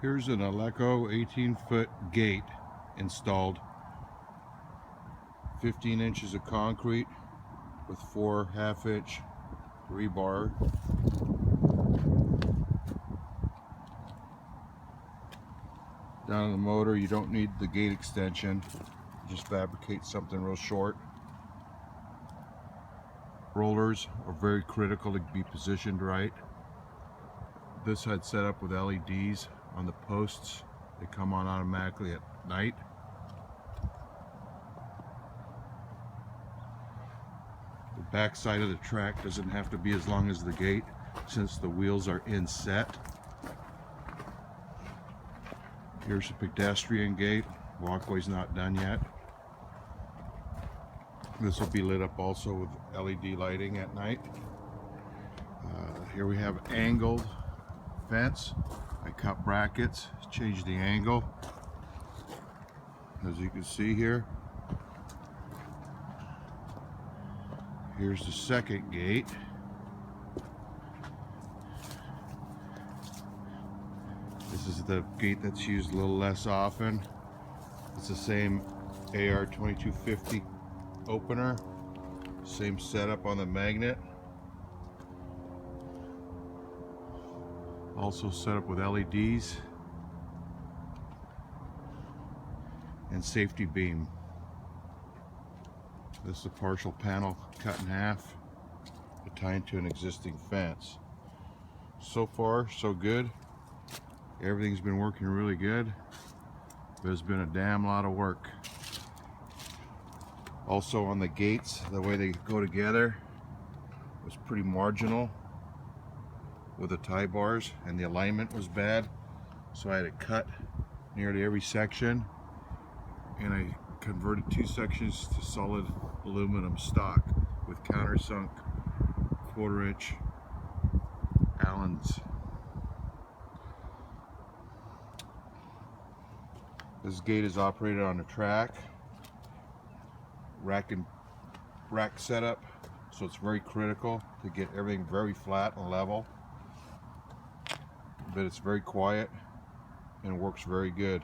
Here's an ALEKO 18-foot gate installed. 15 inches of concrete with 4 half-inch rebar. Down on the motor, you don't need the gate extension. Just fabricate something real short. Rollers are very critical to be positioned right. This had set up with LEDs on the posts. They come on automatically at night. The back side of the track doesn't have to be as long as the gate since the wheels are inset. Here's a pedestrian gate. Walkway's not done yet. This will be lit up also with LED lighting at night. Here we have angled fence. I cut brackets, changed the angle. As you can see here. Here's the second gate. This is the gate that's used a little less often. It's the same AR 2250 opener. Same setup on the magnet. Also set up with LEDs and safety beam. This is a partial panel cut in half to tie into an existing fence. So far, so good. Everything's been working really good, but it's been a damn lot of work. Also on the gates, the way they go together was pretty marginal with the tie bars, and the alignment was bad, so I had to cut nearly every section, and I converted 2 sections to solid aluminum stock with countersunk 1/4-inch Allens. This gate is operated on a track, rack setup, so it's very critical to get everything very flat and level. But it's very quiet and works very good.